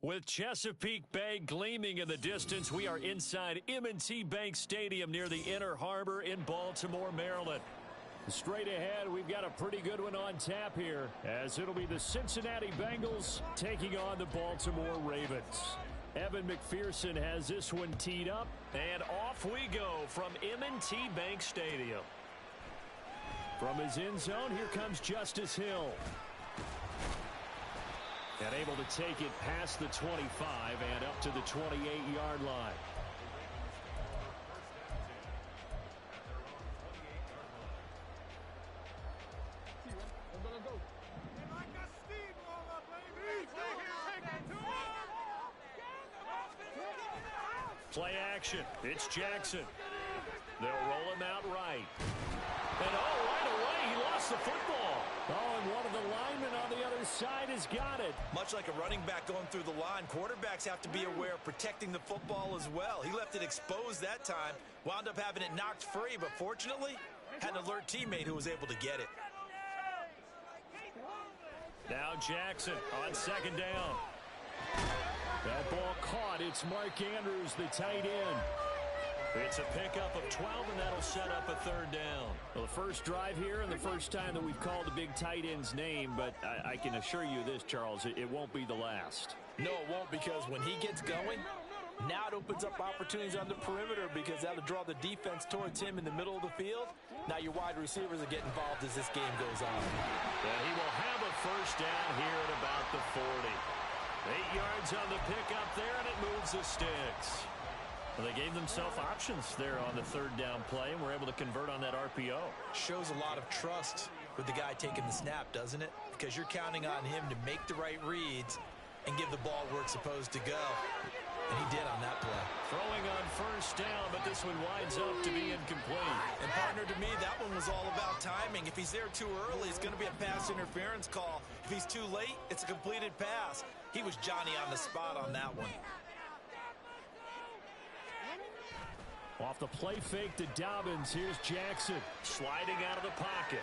With Chesapeake Bay gleaming in the distance, we are inside M&T Bank Stadium near the Inner Harbor in Baltimore, Maryland. Straight ahead, we've got a pretty good one on tap here, as it'll be the Cincinnati Bengals taking on the Baltimore Ravens. Evan McPherson has this one teed up, and off we go from M&T Bank Stadium. From his end zone, here comes Justice Hill. And able to take it past the 25 and up to the 28-yard line. Play action. It's Jackson. They'll roll him out right. And right away, he lost the football. And one of the linemen on the other side has got it. Much like a running back going through the line, quarterbacks have to be aware of protecting the football as well. He left it exposed that time, wound up having it knocked free, but fortunately, had an alert teammate who was able to get it. Now Jackson on second down. That ball caught. It's Mark Andrews, the tight end. It's a pickup of 12, and that'll set up a third down. Well, the first drive here and the first time that we've called the big tight end's name, but I can assure you this, Charles, it won't be the last. No, it won't, because when he gets going, now it opens up opportunities on the perimeter because that'll draw the defense towards him in the middle of the field. Now your wide receivers are getting involved as this game goes on. And he will have a first down here at about the 40. 8 yards on the pickup there, and it moves the sticks. Well, they gave themselves options there on the third down play, and were able to convert on that RPO. Shows a lot of trust with the guy taking the snap, doesn't it? Because you're counting on him to make the right reads and give the ball where it's supposed to go. And he did on that play. Throwing on first down, but this one winds up to be incomplete. And partner, to me, that one was all about timing. If he's there too early, it's going to be a pass interference call. If he's too late, it's a completed pass. He was Johnny on the spot on that one. Off the play fake to Dobbins, here's Jackson sliding out of the pocket.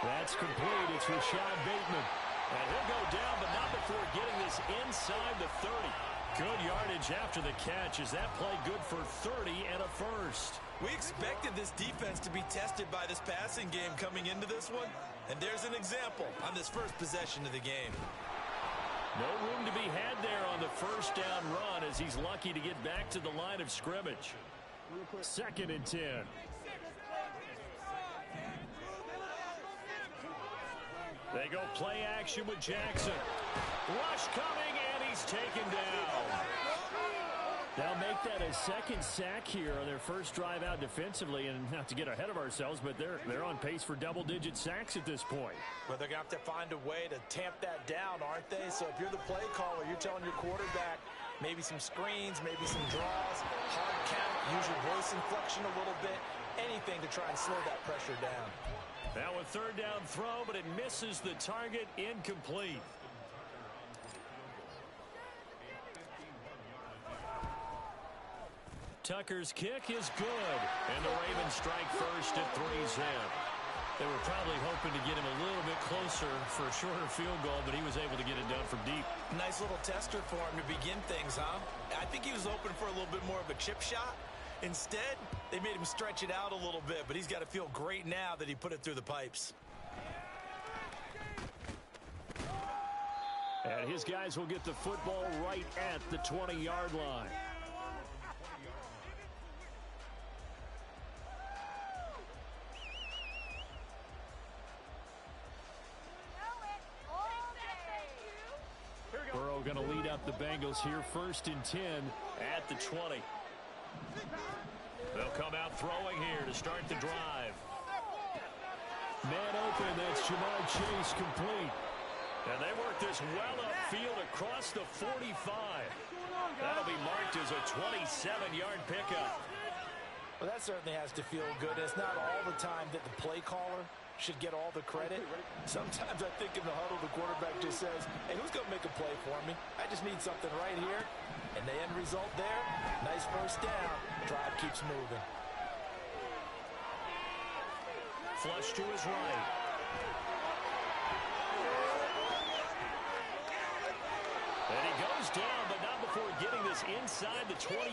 That's complete. It's Rashad Bateman. And he'll go down, but not before getting this inside the 30. Good yardage after the catch. Is that play good for 30 and a first? We expected this defense to be tested by this passing game coming into this one. And there's an example on this first possession of the game. No room to be had there on the first down run as he's lucky to get back to the line of scrimmage. 2nd and 10. They go play action with Jackson. Rush coming, and he's taken down. They'll make that a second sack here on their first drive out defensively, and not to get ahead of ourselves, but they're on pace for double-digit sacks at this point. But they're going to have to find a way to tamp that down, aren't they? So if you're the play caller, you're telling your quarterback maybe some screens, maybe some draws, hard count, use your voice inflection a little bit, anything to try and slow that pressure down. Now a third down throw, but it misses the target, incomplete. Tucker's kick is good, and the Ravens strike first at 3-zip. They were probably hoping to get him a little bit closer for a shorter field goal, but he was able to get it done from deep. Nice little tester for him to begin things, huh? I think he was hoping for a little bit more of a chip shot. Instead, they made him stretch it out a little bit, but he's got to feel great now that he put it through the pipes. And his guys will get the football right at the 20-yard line. Burrow going to lead up the Bengals here, 1st and 10 at the 20. They'll come out throwing here to start the drive. Man open, that's Jamar Chase, complete. And they work this well upfield across the 45. That'll be marked as a 27-yard pickup. Well, that certainly has to feel good. It's not all the time that the play caller should get all the credit. Sometimes I think in the huddle, the quarterback just says, hey, who's going to make a play for me? I just need something right here. And the end result there, nice first down. Drive keeps moving. Flush to his right. And he goes down, but this inside the 25.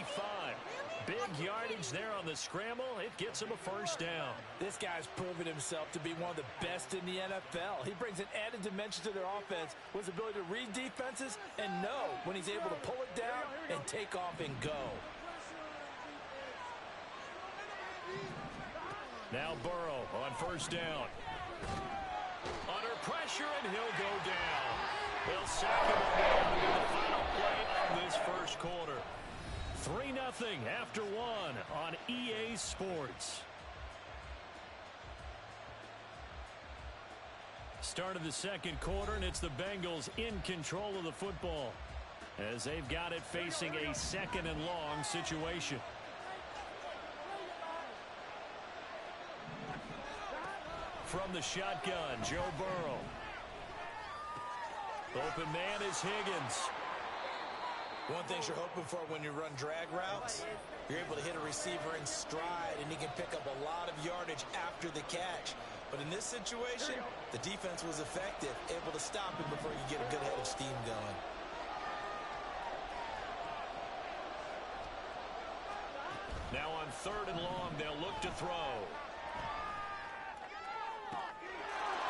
Big yardage there on the scramble. It gets him a first down. This guy's proven himself to be one of the best in the NFL. He brings an added dimension to their offense with his ability to read defenses and know when he's able to pull it down and take off and go. Now Burrow on first down. Under pressure, and he'll go down. They'll sack him down to the final play of this first quarter. 3-0 after 1 on EA Sports. Start of the second quarter, and it's the Bengals in control of the football as they've got it facing a second and long situation. From the shotgun, Joe Burrow. Open man is Higgins. One thing you're hoping for when you run drag routes, you're able to hit a receiver in stride, and he can pick up a lot of yardage after the catch. But in this situation, the defense was effective, able to stop him before you get a good head of steam going. Now on 3rd and long, they'll look to throw.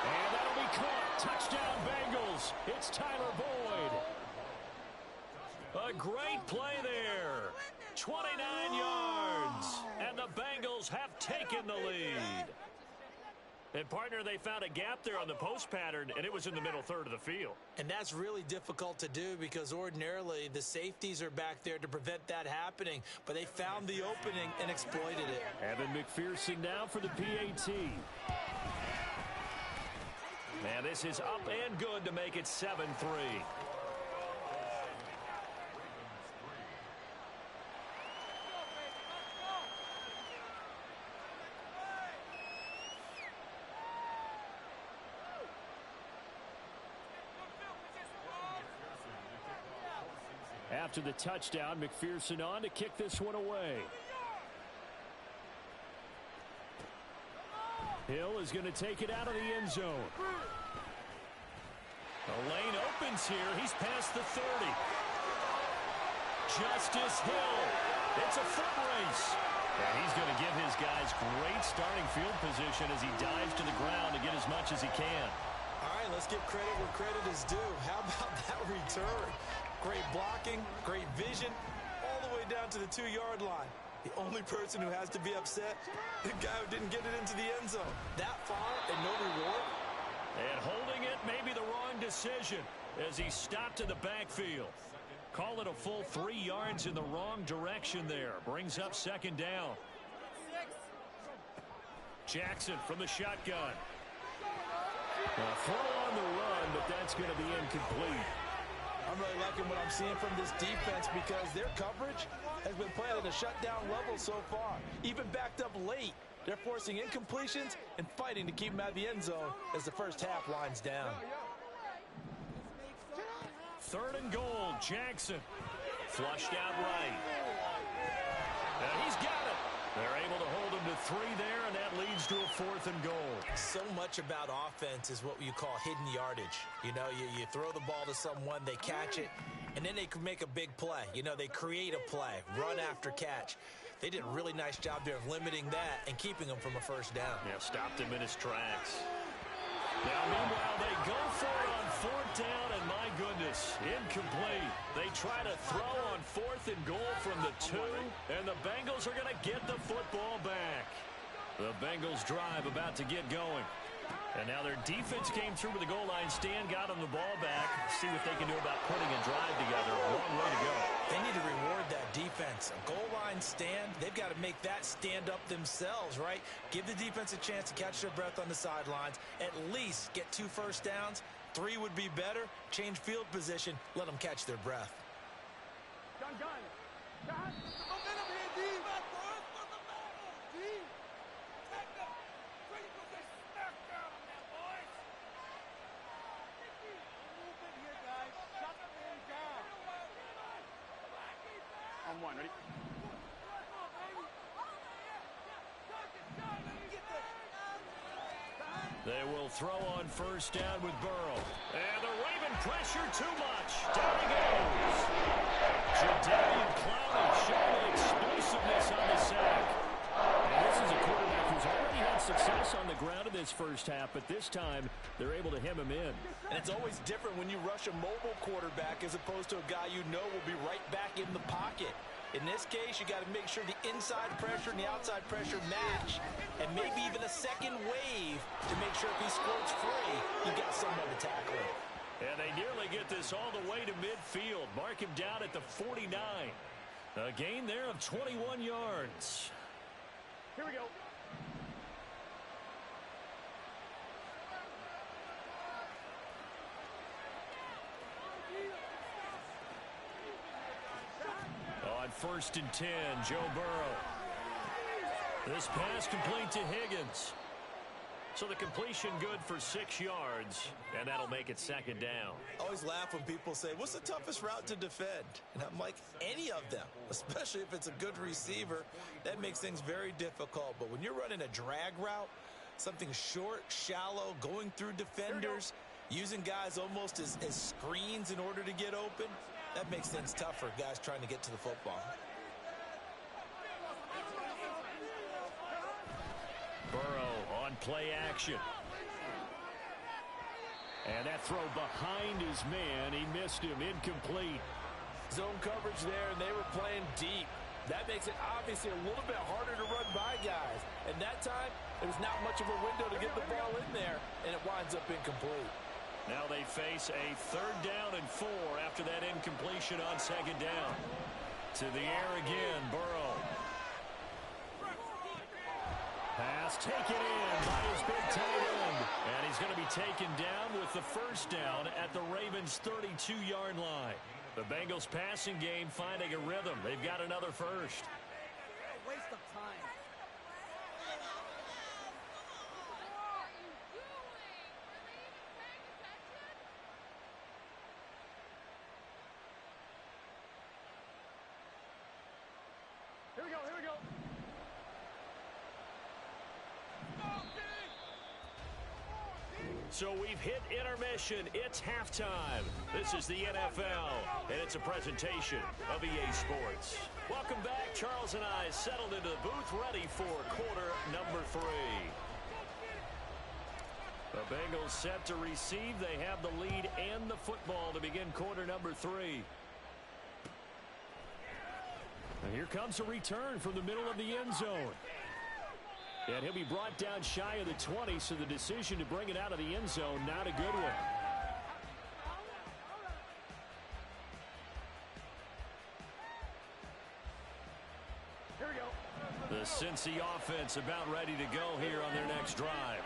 And that'll be caught. Touchdown, Bengals. It's Tyler Boyd. A great play there. 29 yards. And the Bengals have taken the lead. And, partner, they found a gap there on the post pattern, and it was in the middle third of the field. And that's really difficult to do because ordinarily the safeties are back there to prevent that happening. But they found the opening and exploited it. Evan McPherson now for the PAT. Man, this is up and good to make it 7-3. After the touchdown, McPherson on to kick this one away. Hill is going to take it out of the end zone. The lane opens here. He's past the 30. Justice Hill. It's a foot race. And he's going to give his guys great starting field position as he dives to the ground to get as much as he can. All right, let's give credit where credit is due. How about that return? Great blocking, great vision, all the way down to the 2-yard line. The only person who has to be upset, the guy who didn't get it into the end zone. That far and no reward. And holding it may be the wrong decision as he stopped in the backfield. Call it a full 3 yards in the wrong direction there. Brings up second down. Jackson from the shotgun. A throw on the run, but that's going to be incomplete. I'm really liking what I'm seeing from this defense because their coverage has been playing at a shutdown level so far. Even backed up late, they're forcing incompletions and fighting to keep them out of the end zone as the first half winds down. 3rd and goal, Jackson. Flushed out right. And he's got it. They're able to hold him to 3 there, and that leads to a 4th and goal. So much about offense is what you call hidden yardage. You know, you throw the ball to someone, they catch it, and then they can make a big play. You know, they create a play, run after catch. They did a really nice job there of limiting that and keeping him from a first down. Yeah, stopped him in his tracks. Now, meanwhile, they go for it on 4th down, and my goodness, incomplete. They try to throw on 4th and goal from the 2, and the Bengals are going to get the football back. The Bengals drive about to get going. And now their defense came through with the goal line stand, got them the ball back. See what they can do about putting a drive together. A long way to go. They need to reward that defense. A goal line stand, they've got to make that stand up themselves, right? Give the defense a chance to catch their breath on the sidelines. At least get 2 first downs. 3 would be better. Change field position. Let them catch their breath. On 1, ready? They will throw on first down with Burrow. And the Raven pressure too much. Down he goes. Jajajajajaja showing explosiveness on the sack. And this is a quarterback who's already had success on the ground in this first half, but this time they're able to hem him in. And it's always different when you rush a mobile quarterback as opposed to a guy you know will be right back in the pocket. In this case, you got to make sure the inside pressure and the outside pressure match, and maybe even a second wave to make sure if he squirts free, you got someone to tackle him. And they nearly get this all the way to midfield. Mark him down at the 49. A gain there of 21 yards. Here we go. On 1st and 10, Joe Burrow. This pass complete to Higgins. So the completion good for 6 yards, and that'll make it 2nd down. I always laugh when people say, what's the toughest route to defend? And I'm like, any of them, especially if it's a good receiver. That makes things very difficult. But when you're running a drag route, something short, shallow, going through defenders, using guys almost as screens in order to get open, that makes things tough for guys trying to get to the football. Burrow on play action. And that throw behind his man. He missed him. Incomplete. Zone coverage there, and they were playing deep. That makes it obviously a little bit harder to run by guys. And that time, there was not much of a window to get the ball in there, and it winds up incomplete. Now they face a 3rd down and 4 after that incompletion on 2nd down. To the air again, Burrow. Pass taken in by his big tight end. And he's going to be taken down with the 1st down at the Ravens' 32-yard line. The Bengals passing game finding a rhythm. They've got another first. Waste of time. Here we go, here we go. So we've hit intermission. It's halftime. This is the NFL, and it's a presentation of EA Sports. Welcome back. Charles and I settled into the booth, ready for quarter number 3. The Bengals set to receive. They have the lead and the football to begin quarter number 3. And here comes a return from the middle of the end zone. And he'll be brought down shy of the 20, so the decision to bring it out of the end zone, not a good one. Here we go. The Cincy offense about ready to go here on their next drive.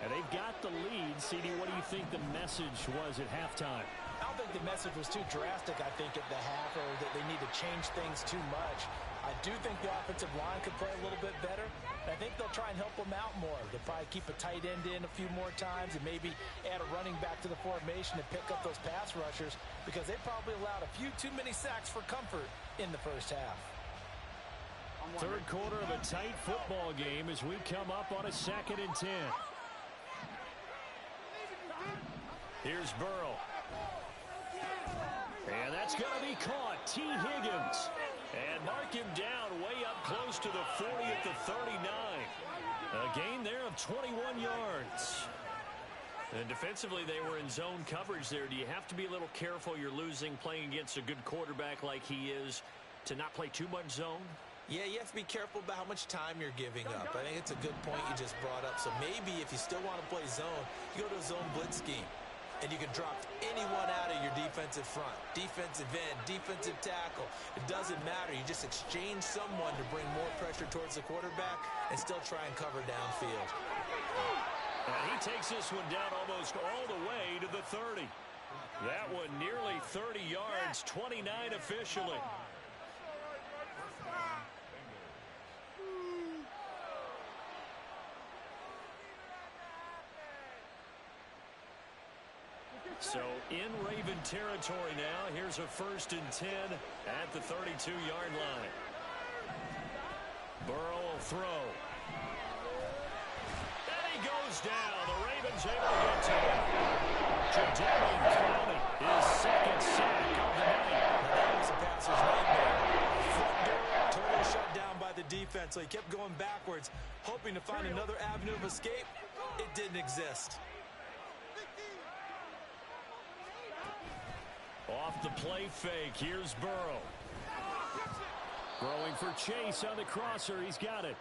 And they've got the lead. CD, what do you think the message was at halftime? I don't think the message was too drastic, I think, at the half, or that they need to change things too much. I do think the offensive line could play a little bit better. I think they'll try and help them out more. They'll probably keep a tight end in a few more times and maybe add a running back to the formation to pick up those pass rushers, because they probably allowed a few too many sacks for comfort in the first half. 3rd quarter of a tight football game as we come up on a 2nd and 10. Here's Burrow. And that's going to be caught. T. Higgins. And mark him down way up close to the 40 at the 39. A gain there of 21 yards. And defensively, they were in zone coverage there. Do you have to be a little careful? You're losing playing against a good quarterback like he is to not play too much zone? Yeah, you have to be careful about how much time you're giving up. I think it's a good point you just brought up. So maybe if you still want to play zone, you go to a zone blitz scheme. And you can drop anyone out of your defensive front, defensive end, defensive tackle. It doesn't matter. You just exchange someone to bring more pressure towards the quarterback and still try and cover downfield. And he takes this one down almost all the way to the 30. That one nearly 30 yards, 29 officially. So in Raven territory now. Here's a 1st and 10 at the 32-yard line. Burrow will throw. And he goes down. The Ravens able to get to him. Jajajajajaja, his second sack of the night. Now that was a passer's nightmare. Front door totally shut down by the defense, so he kept going backwards, hoping to find another avenue of escape. It didn't exist. Off the play fake, here's Burrow. Throwing for Chase on the crosser, he's got it.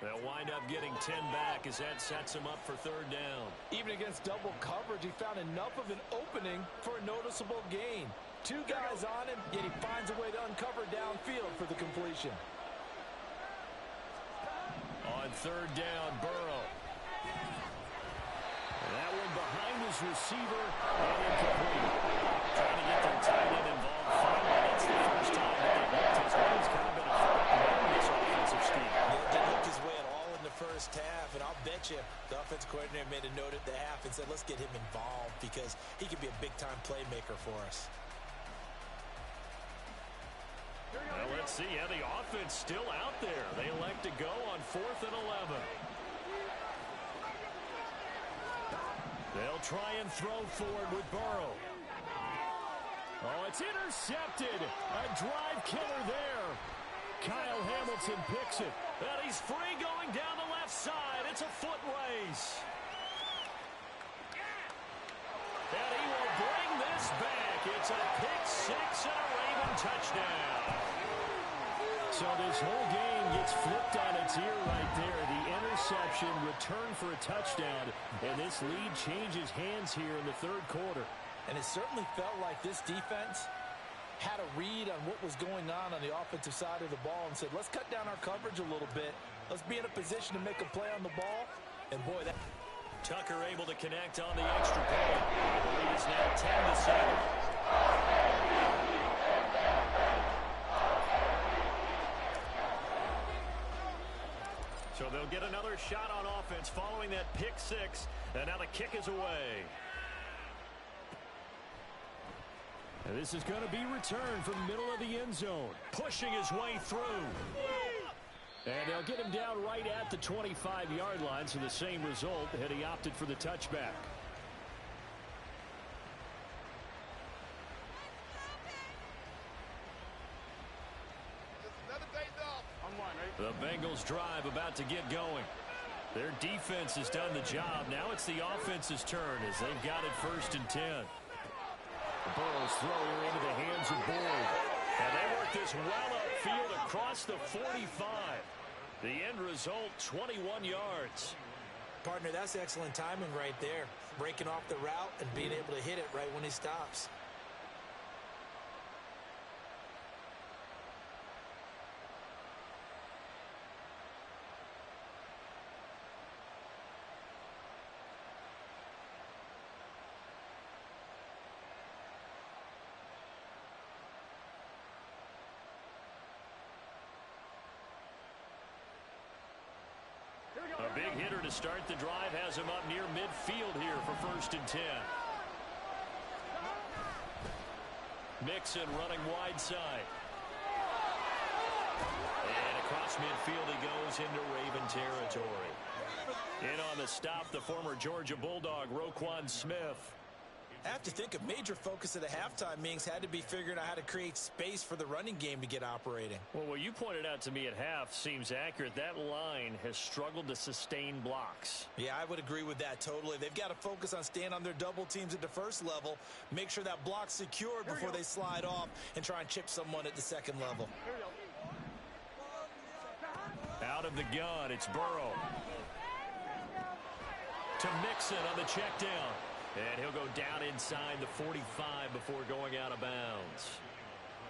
They'll wind up getting 10 back as that sets him up for third down. Even against double coverage, he found enough of an opening for a noticeable gain. Two guys on him, yet he finds a way to uncover downfield for the completion. On third down, Burrow. And that one behind his receiver and incomplete. Trying to get their tight end involved finally. That's the first time that they've looked his way. He's kind of been a threat in this offensive scheme. Yeah, didn't look his way at all in the first half, and I'll bet you the offense coordinator made a note at the half and said, let's get him involved because he could be a big-time playmaker for us. Well, let's see. Yeah, the offense still out there. They elect to go on 4th and 11. They'll try and throw forward with Burrow. Oh, it's intercepted. A drive killer there. Kyle Hamilton picks it. And he's free going down the left side. It's a foot race. And he will bring this back. It's a pick six and a Raven touchdown. So this whole game gets flipped on its ear right there. The interception, return for a touchdown, and this lead changes hands here in the third quarter. And it certainly felt like this defense had a read on what was going on the offensive side of the ball and said, let's cut down our coverage a little bit. Let's be in a position to make a play on the ball. And boy, that... Tucker able to connect on the extra point. The lead is now 10-7. So they'll get another shot on offense following that pick six. And now the kick is away. And this is going to be returned from the middle of the end zone. Pushing his way through. And they'll get him down right at the 25-yard line. So the same result had he opted for the touchback. The Bengals drive about to get going. Their defense has done the job. Now it's the offense's turn as they've got it 1st and 10. Burrow's throw here into the hands of Boyd. And they work this well upfield across the 45. The end result, 21 yards. Partner, that's excellent timing right there. Breaking off the route and being able to hit it right when he stops. A big hitter to start the drive has him up near midfield here for 1st and 10. Mixon running wide side. And across midfield he goes into Raven territory. In on the stop, the former Georgia Bulldog, Roquan Smith. I have to think a major focus of the halftime meetings had to be figuring out how to create space for the running game to get operating. Well, what you pointed out to me at half seems accurate. That line has struggled to sustain blocks. Yeah, I would agree with that totally. They've got to focus on staying on their double teams at the first level, make sure that block's secured before they slide off and try and chip someone at the second level. Out of the gun, it's Burrow. To Mixon on the check down. And he'll go down inside the 45 before going out of bounds.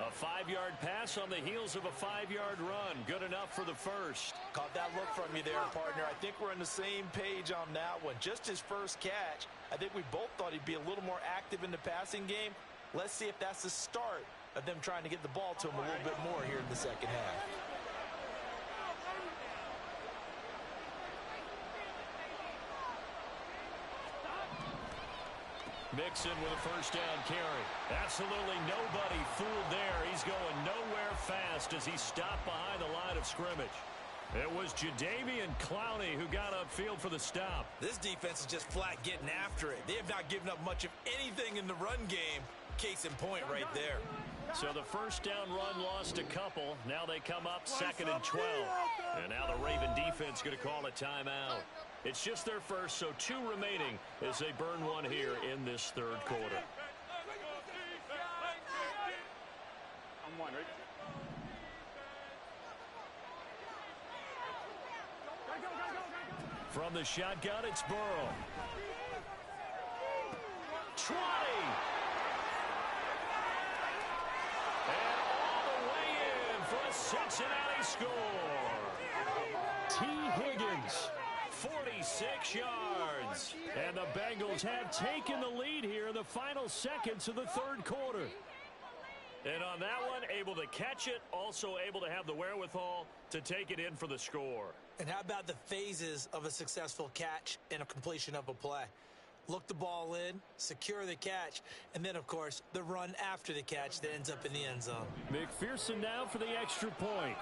A 5-yard pass on the heels of a 5-yard run. Good enough for the first. Caught that look from you there, partner. I think we're on the same page on that one. Just his first catch. I think we both thought he'd be a little more active in the passing game. Let's see if that's the start of them trying to get the ball to him a little bit more here in the second half. Mixon with a first down carry. Absolutely nobody fooled there. He's going nowhere fast as he stopped behind the line of scrimmage. It was Jadeveon Clowney who got upfield for the stop. This defense is just flat getting after it. They have not given up much of anything in the run game. Case in point right there. So the first down run lost a couple. Now they come up 2nd and 12. And now the Raven defense going to call a timeout. It's just their first, so 2 remaining as they burn one here in this third quarter. I'm one, right? From the shotgun, it's Burrow. 20. And all the way in for a Cincinnati score. T. Higgins, 46 yards. And the Bengals have taken the lead here in the final seconds of the third quarter. And on that one, able to catch it, also able to have the wherewithal to take it in for the score. And how about the phases of a successful catch and a completion of a play? Look the ball in, secure the catch, and then, of course, the run after the catch that ends up in the end zone. McPherson now for the extra point.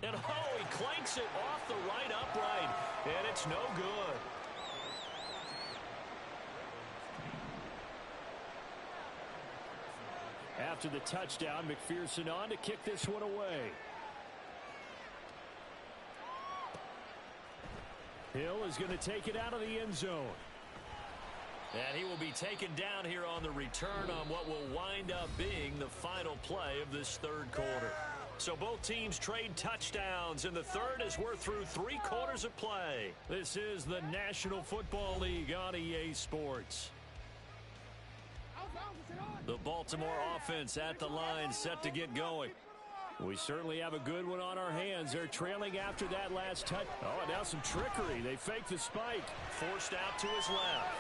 And, oh, he clanks it off the right upright, and it's no good. After the touchdown, McPherson on to kick this one away. Hill is going to take it out of the end zone. And he will be taken down here on the return on what will wind up being the final play of this third quarter. So both teams trade touchdowns in the third as we're through 3 quarters of play. This is the National Football League on EA Sports. The Baltimore offense at the line, set to get going. We certainly have a good one on our hands. They're trailing after that last touch. Oh, and now some trickery. They fake the spike. Forced out to his left.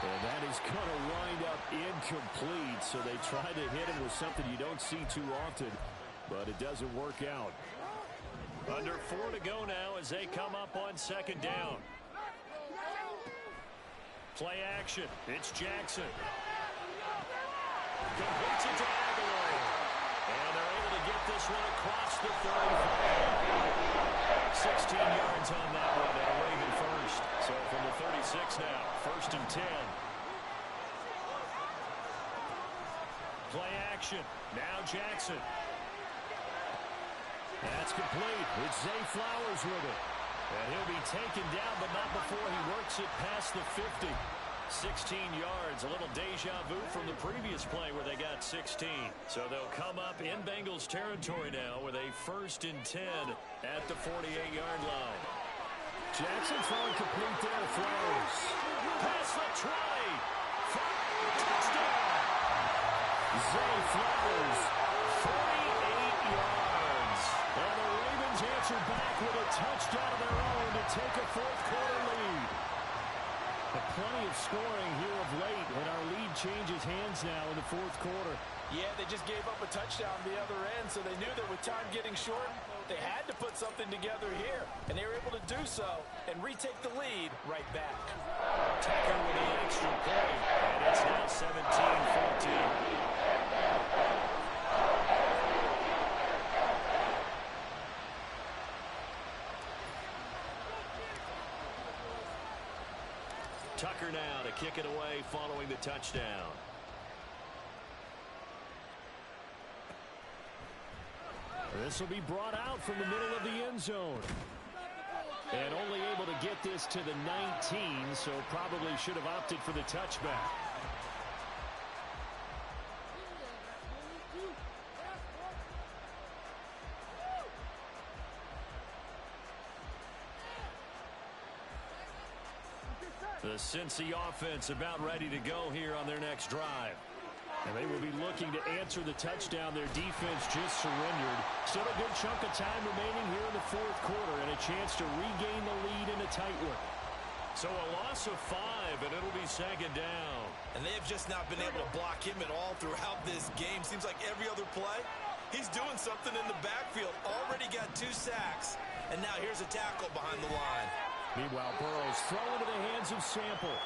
And that is going to wind up incomplete. So they try to hit him with something you don't see too often, but it doesn't work out. Under 4 to go now as they come up on 2nd down. Play action. It's Jackson. Completes it to Aguilar. And they're able to get this one across the 35. 16 yards on that one, and a Raven first. So from the 36 now, 1st and 10. Play action. Now Jackson. That's complete. It's Zay Flowers with it. And he'll be taken down, but not before he works it past the 50. 16 yards, a little deja vu from the previous play where they got 16. So they'll come up in Bengals territory now with a 1st and 10 at the 48-yard line. Jackson throwing complete there. Flowers. Past the 20. Touchdown. Zay Flowers, 48 yards. And the Ravens answer back with a touchdown of their own to take a 4th quarter lead. But plenty of scoring here of late, and our lead changes hands now in the 4th quarter. Yeah, they just gave up a touchdown the other end, so they knew that with time getting short, they had to put something together here, and they were able to do so and retake the lead right back. Tucker with the extra point, and it's now 17-14. Tucker now to kick it away following the touchdown. This will be brought out from the middle of the end zone. And only able to get this to the 19, so probably should have opted for the touchback. The Cincy offense about ready to go here on their next drive. And they will be looking to answer the touchdown. Their defense just surrendered. Still a good chunk of time remaining here in the 4th quarter and a chance to regain the lead in a tight one. So a loss of 5, and it'll be 2nd down. And they have just not been able to block him at all throughout this game. Seems like every other play, he's doing something in the backfield. Already got 2 sacks, and now here's a tackle behind the line. Meanwhile, Burrow's thrown into the hands of Sample.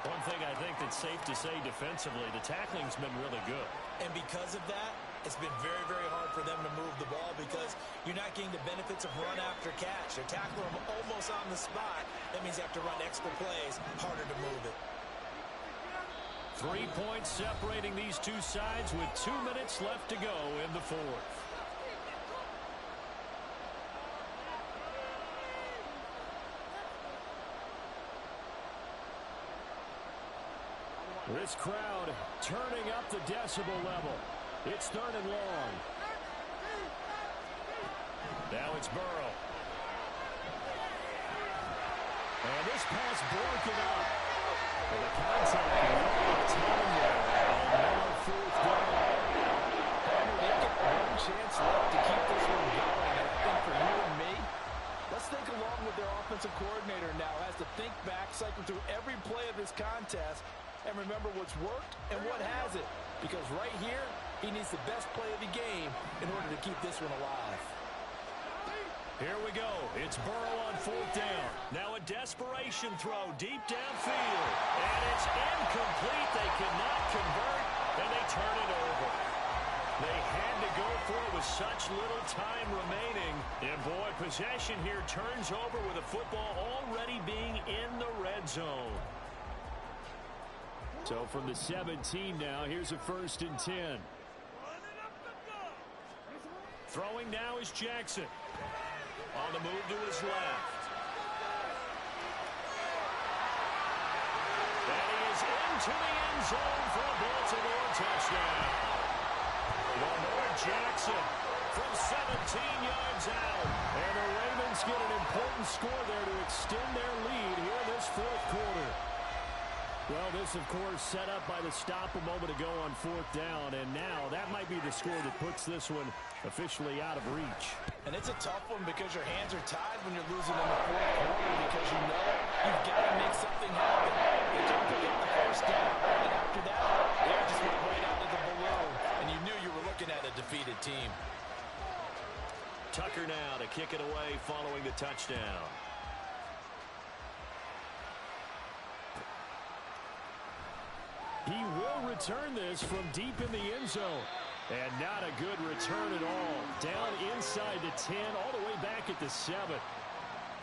One thing I think that's safe to say defensively, the tackling's been really good. And because of that, it's been very, very hard for them to move the ball because you're not getting the benefits of run after catch. They're tackling them almost on the spot. That means they have to run extra plays, harder to move it. 3 points separating these two sides with 2 minutes left to go in the fourth. This crowd turning up the decibel level. It's 3rd and long. Now it's Burrow. And this pass broken up. And the contact long time there. And now 4th down. They've got one chance left to keep this one going. And I think for you and me, let's think along with their offensive coordinator now. Has to think back, cycle through every play of this contest, and remember what's worked and what hasn't. Because right here, he needs the best play of the game in order to keep this one alive. Here we go. It's Burrow on 4th down. Now a desperation throw deep downfield. And it's incomplete. They cannot convert, and they turn it over. They had to go for it with such little time remaining. And boy, possession here turns over with a football already being in the red zone. So from the 17 now, here's a 1st and 10. Throwing now is Jackson. On the move to his left. And he is into the end zone for a Baltimore touchdown. Lamar Jackson from 17 yards out. And the Ravens get an important score there to extend their lead here in this 4th quarter. Well, this, of course, set up by the stop a moment ago on 4th down, and now that might be the score that puts this one officially out of reach. And it's a tough one because your hands are tied when you're losing in the 4th quarter because you know you've got to make something happen. They couldn't pick up the 1st down, and after that, the air just went right out of the balloon, and you knew you were looking at a defeated team. Tucker now to kick it away following the touchdown. He will return this from deep in the end zone. And not a good return at all. Down inside the 10, all the way back at the 7.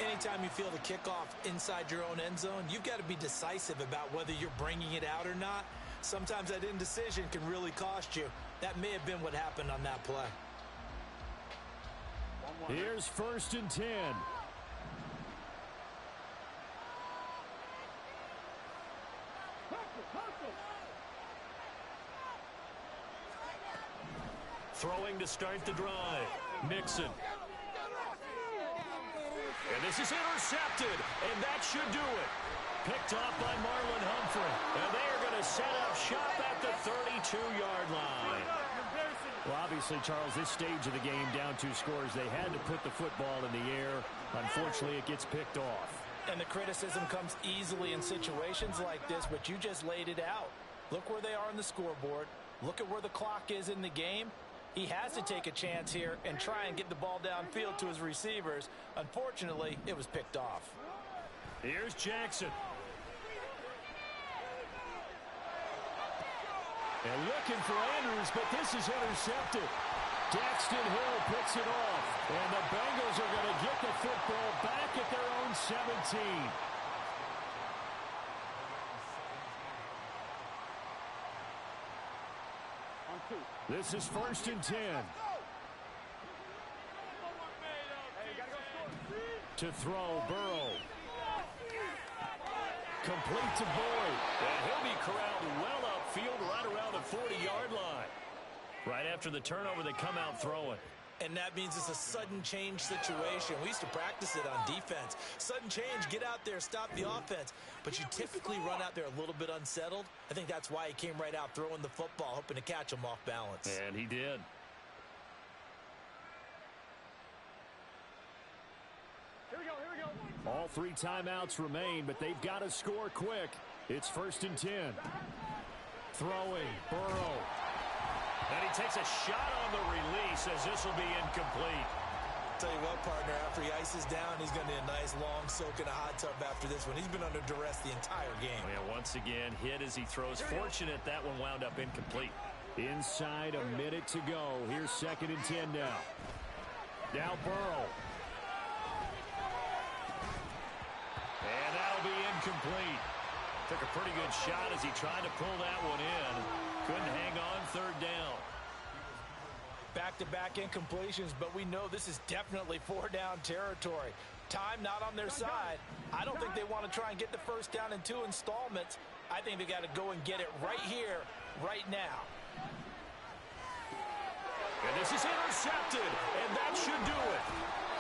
Anytime you feel the kickoff inside your own end zone, you've got to be decisive about whether you're bringing it out or not. Sometimes that indecision can really cost you. That may have been what happened on that play. Here's 1st and 10. Throwing to start the drive. Mixon. And this is intercepted, and that should do it. Picked off by Marlon Humphrey. And they are going to set up shop at the 32-yard line. Well, obviously, Charles, this stage of the game, down 2 scores, they had to put the football in the air. Unfortunately, it gets picked off. And the criticism comes easily in situations like this, but you just laid it out. Look where they are on the scoreboard. Look at where the clock is in the game. He has to take a chance here and try and get the ball downfield to his receivers. Unfortunately, it was picked off. Here's Jackson. And looking for Andrews, but this is intercepted. Daxton Hill picks it off. And the Bengals are going to get the football back at their own 17. This is 1st and 10. To throw, Burrow. Complete to Boyd. And he'll be corralled well upfield right around the 40-yard line. Right after the turnover, they come out throwing. And that means it's a sudden change situation. We used to practice it on defense. Sudden change, get out there, stop the offense. But you typically run out there a little bit unsettled. I think that's why he came right out throwing the football, hoping to catch him off balance. And he did. Here we go. All 3 timeouts remain, but they've got to score quick. It's 1st and 10. Throwing, Burrow. And he takes a shot on the release as this will be incomplete. Tell you what, partner, after he ices down, he's going to need a nice long soak in a hot tub after this one. He's been under duress the entire game. Yeah, once again, hit as he throws. Fortunate that one wound up incomplete. Inside a minute to go. Here's 2nd and 10 now. Now Burrow. And that'll be incomplete. Took a pretty good shot as he tried to pull that one in. Couldn't hang on 3rd down. Back-to-back incompletions, but we know this is definitely 4-down territory. Time not on their side. I don't think they want to try and get the 1st down in 2 installments. I think they got to go and get it right here, right now. And this is intercepted, and that should do it.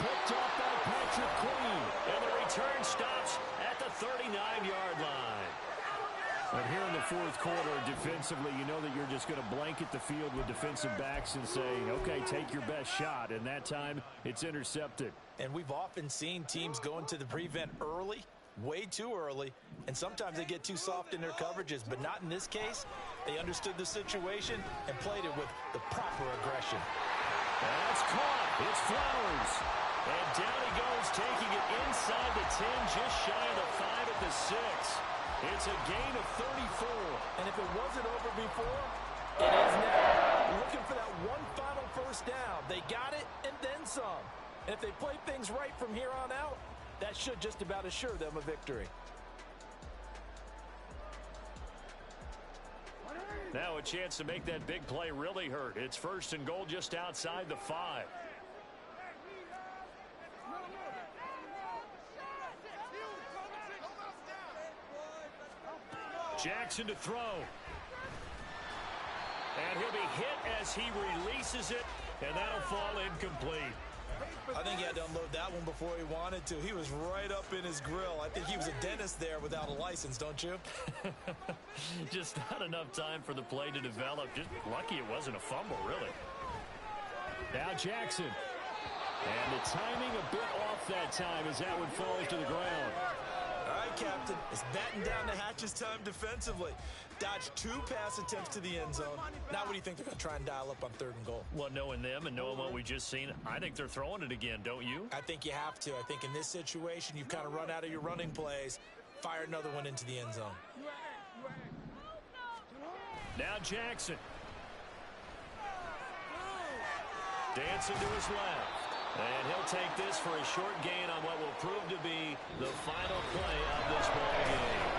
Picked up by Patrick Queen, and the return stops at the 39-yard line. But here in the 4th quarter, defensively, you know that you're just going to blanket the field with defensive backs and say, okay, take your best shot. And that time, it's intercepted. And we've often seen teams go into the prevent early, way too early, and sometimes they get too soft in their coverages, but not in this case. They understood the situation and played it with the proper aggression. That's caught. It's Flowers. And down he goes, taking it inside the 10, just shy of the 5 at the 6. It's a gain of 34. And if it wasn't over before, it is now. Looking for that one final 1st down. They got it and then some. And if they play things right from here on out, that should just about assure them a victory. Now a chance to make that big play really hurt. It's 1st and goal just outside the 5. Jackson to throw. And he'll be hit as he releases it, and that'll fall incomplete. I think he had to unload that one before he wanted to. He was right up in his grill. I think he was a dentist there without a license, don't you? Just not enough time for the play to develop. Just lucky it wasn't a fumble, really. Now Jackson. And the timing a bit off that time as that one falls to the ground. All right, Captain. It's batten down the hatches time defensively. Dodged 2 pass attempts to the end zone. Now what do you think they're going to try and dial up on 3rd and goal? Well, knowing them and knowing what we just seen, I think they're throwing it again, don't you? I think you have to. I think in this situation, you've kind of run out of your running plays. Fire another one into the end zone. Now Jackson. Dancing to his left. And he'll take this for a short gain on what will prove to be the final play of this ball game.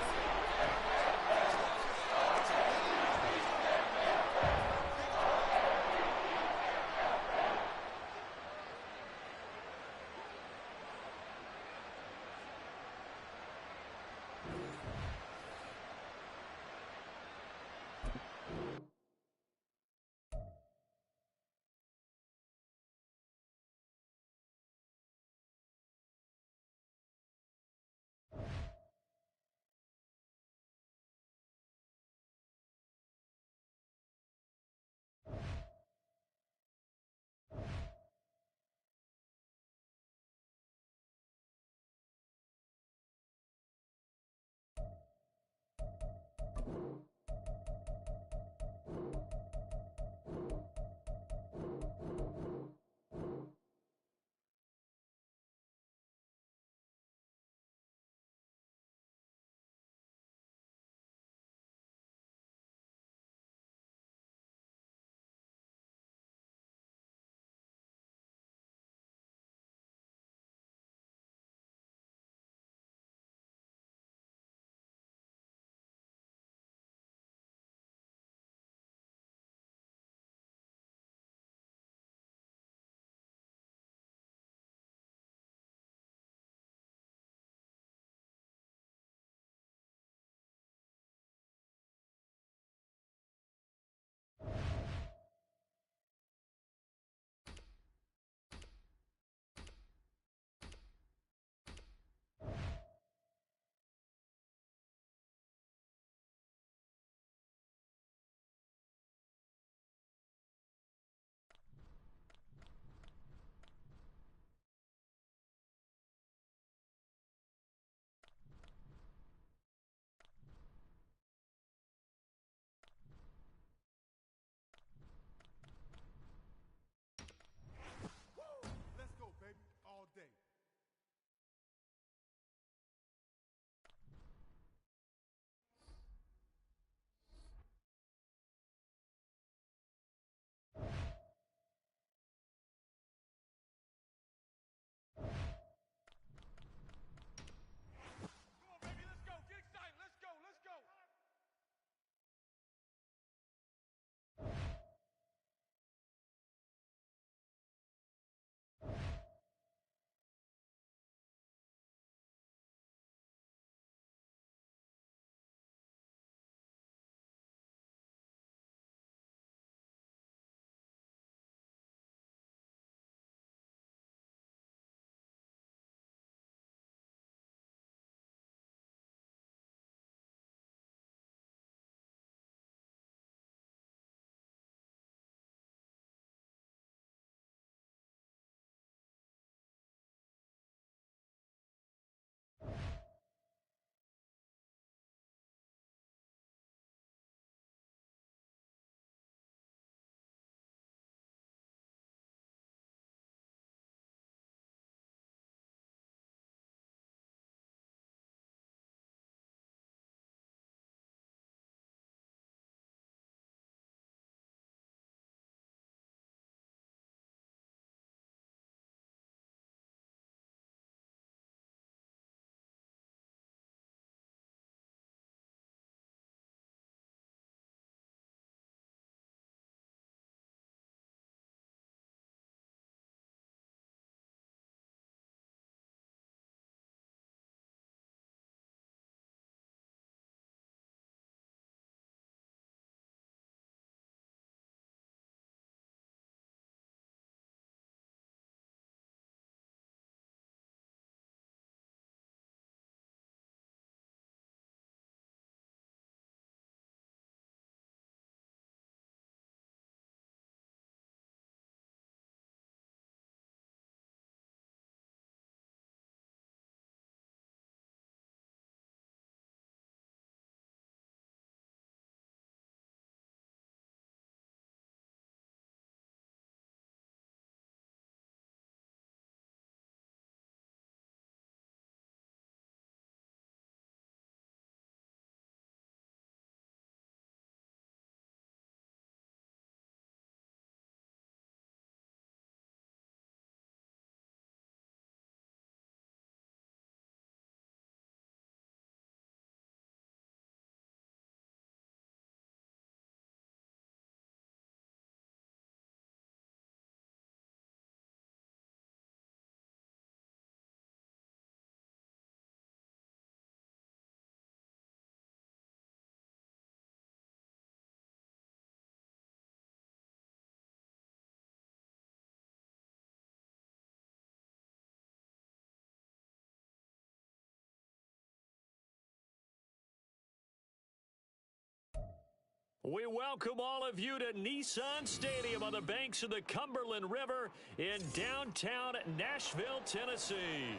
We welcome all of you to Nissan Stadium on the banks of the Cumberland River in downtown Nashville, Tennessee.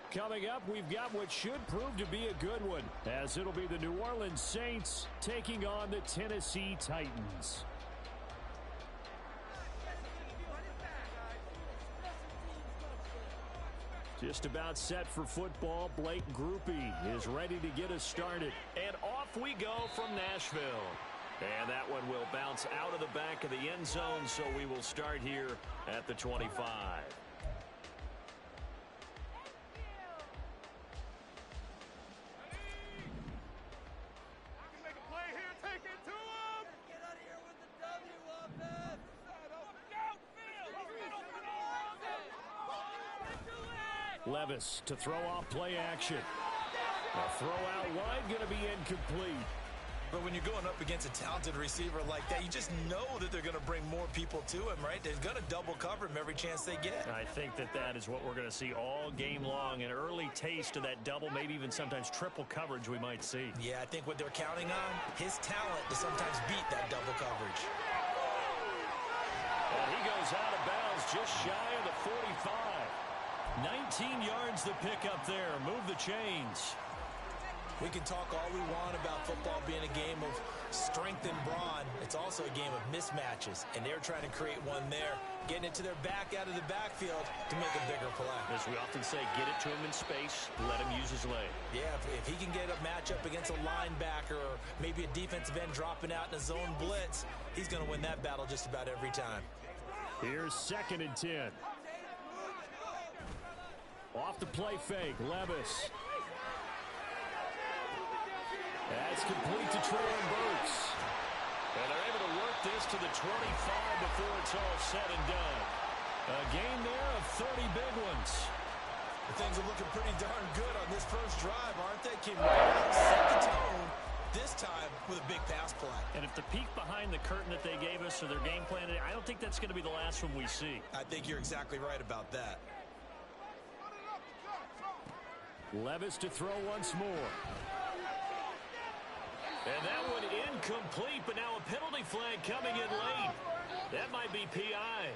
Coming up, we've got what should prove to be a good one, as it'll be the New Orleans Saints taking on the Tennessee Titans. Just about set for football. Blake Groupie is ready to get us started. And off we go from Nashville. And that one will bounce out of the back of the end zone, so we will start here at the 25. Levis to throw off play action. A throw out wide, going to be incomplete. But when you're going up against a talented receiver like that, you just know that they're going to bring more people to him, right? They're going to double cover him every chance they get. I think that is what we're going to see all game long. An early taste of that double, maybe even sometimes triple coverage we might see. Yeah, I think what they're counting on, his talent to sometimes beat that double coverage. And he goes out of bounds just shy of the 45. 19 yards the pick up there. Move the chains. We can talk all we want about football being a game of strength and brawn. It's also a game of mismatches, and they're trying to create one there, getting it to their back out of the backfield to make a bigger play. As we often say, get it to him in space, let him use his leg. Yeah, if he can get a matchup against a linebacker or maybe a defensive end dropping out in a zone blitz, he's going to win that battle just about every time. Here's 2nd and 10. Off the play fake, Levis. That's complete to Traylon Burks. And they're able to work this to the 25 before it's all said and done. A gain there of 30 big ones. Things are looking pretty darn good on this first drive, aren't they? Can set the tone this time with a big pass play. And if the peek behind the curtain that they gave us or their game plan, I don't think that's going to be the last one we see. I think you're exactly right about that. Levis to throw once more. And that one incomplete, but now a penalty flag coming in late. That might be PI.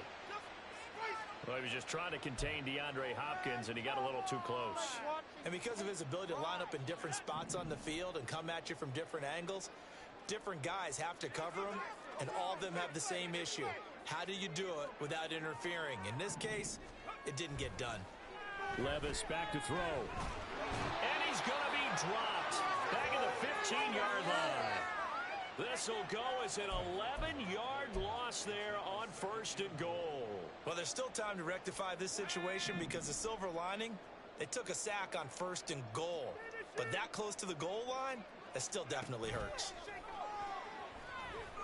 Well, he was just trying to contain DeAndre Hopkins, and he got a little too close. And because of his ability to line up in different spots on the field and come at you from different angles, different guys have to cover him, and all of them have the same issue. How do you do it without interfering? In this case, it didn't get done. Levis back to throw. And he's going to be dropped. Back at the 15-yard line. This will go as an 11-yard loss there on 1st and goal. Well, there's still time to rectify this situation because the silver lining, they took a sack on 1st and goal. But that close to the goal line, that still definitely hurts.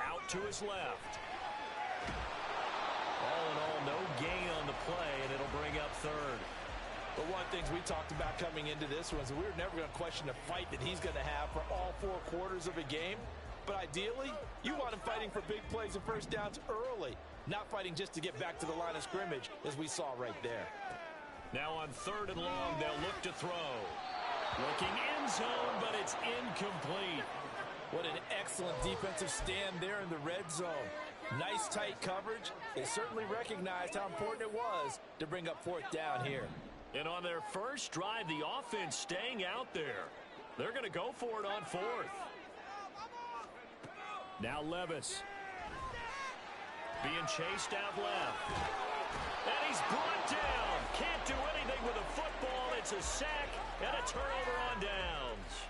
Out to his left. All in all, no gain on the play, and it'll bring up 3rd. But one of the things we talked about coming into this was we were never going to question the fight that he's going to have for all 4 quarters of a game. But ideally, you want him fighting for big plays and first downs early, not fighting just to get back to the line of scrimmage, as we saw right there. Now on 3rd and long, they'll look to throw. Looking end zone, but it's incomplete. What an excellent defensive stand there in the red zone. Nice tight coverage. They certainly recognized how important it was to bring up 4th down here. And on their first drive, the offense staying out there. They're going to go for it on 4th. Now Levis. Being chased out left. And he's brought down. Can't do anything with a football. It's a sack and a turnover on downs.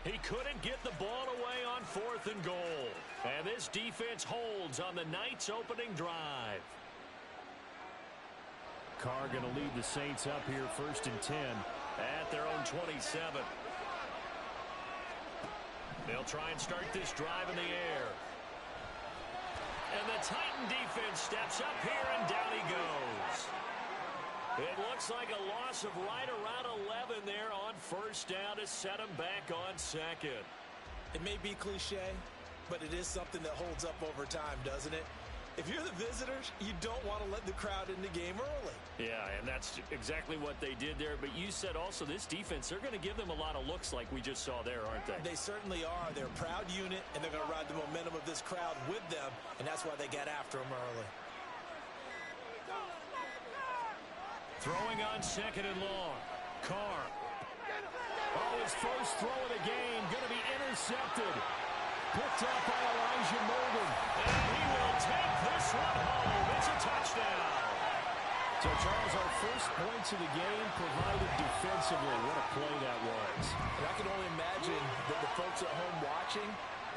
He couldn't get the ball away on 4th and goal. And this defense holds on the night's opening drive. Carr going to lead the Saints up here 1st and 10 at their own 27. They'll try and start this drive in the air. And the Titan defense steps up here, and down he goes. It looks like a loss of right around 11 there on 1st down to set him back on 2nd. It may be cliche, but it is something that holds up over time, doesn't it? If you're the visitors, you don't want to let the crowd in the game early. Yeah, and that's exactly what they did there. But you said also this defense, they're going to give them a lot of looks like we just saw there, aren't they? They certainly are. They're a proud unit, and they're going to ride the momentum of this crowd with them, and that's why they got after them early. Throwing on second and long. Carr. Oh, his first throw of the game going to be intercepted. Picked up by Elijah Molden. And he will take this one home. It's a touchdown. So, Charles, our first points of the game provided defensively. What a play that was. And I can only imagine that the folks at home watching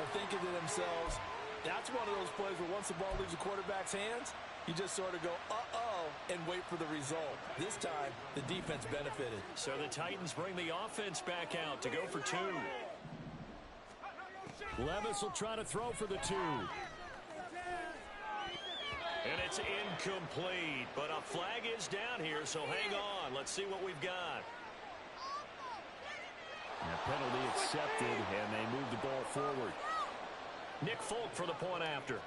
are thinking to themselves, that's one of those plays where once the ball leaves the quarterback's hands, you just sort of go, uh-oh, and wait for the result. This time, the defense benefited. So the Titans bring the offense back out to go for two. Levis will try to throw for the two. And it's incomplete, but a flag is down here, so hang on. Let's see what we've got. And a penalty accepted, and they move the ball forward. Nick Folk for the point after.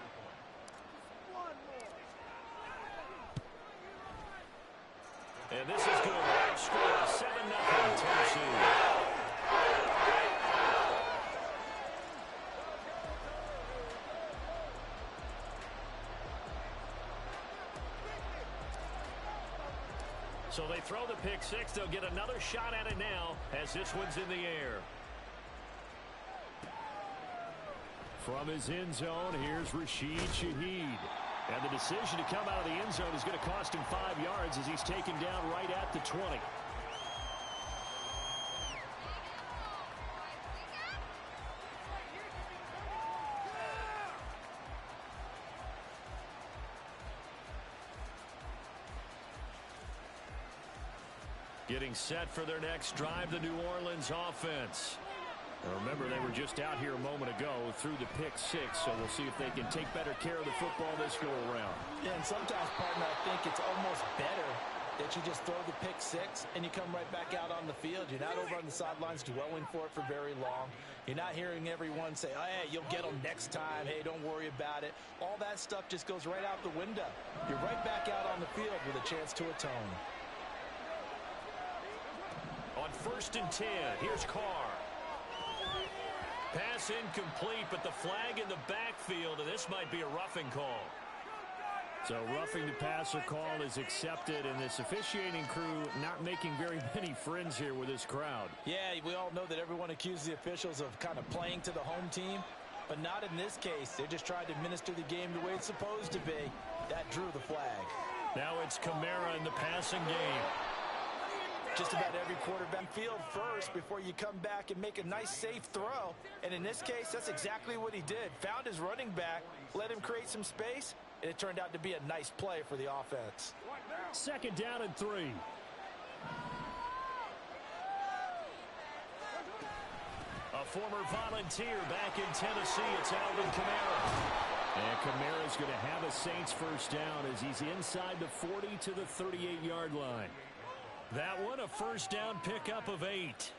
And this is good. Score 7-0 Tennessee. So they throw the pick six. They'll get another shot at it now as this one's in the air. From his end zone, here's Rashid Shaheed. And the decision to come out of the end zone is going to cost him 5 yards as he's taken down right at the 20. Getting set for their next drive, the New Orleans offense. Now remember, they were just out here a moment ago through the pick six, so we'll see if they can take better care of the football this go-around. Yeah, and sometimes, partner, I think it's almost better that you just throw the pick six and you come right back out on the field. You're not over on the sidelines dwelling for it for very long. You're not hearing everyone say, oh, hey, you'll get them next time. Hey, don't worry about it. All that stuff just goes right out the window. You're right back out on the field with a chance to atone. On 1st and 10, here's Carr. Pass incomplete, but the flag in the backfield, and this might be a roughing call. So roughing the passer call is accepted, and this officiating crew not making very many friends here with this crowd. Yeah, we all know that everyone accuses the officials of kind of playing to the home team, but not in this case. They're just trying to administer the game the way it's supposed to be. That drew the flag. Now it's Kamara in the passing game. Just about every quarterback field first before you come back and make a nice, safe throw. And in this case, that's exactly what he did. Found his running back, let him create some space, and it turned out to be a nice play for the offense. 2nd down and 3. A former Volunteer back in Tennessee. It's Alvin Kamara. And Kamara's going to have a Saints first down as he's inside the 40 to the 38-yard line. That one, a first down pickup of 8.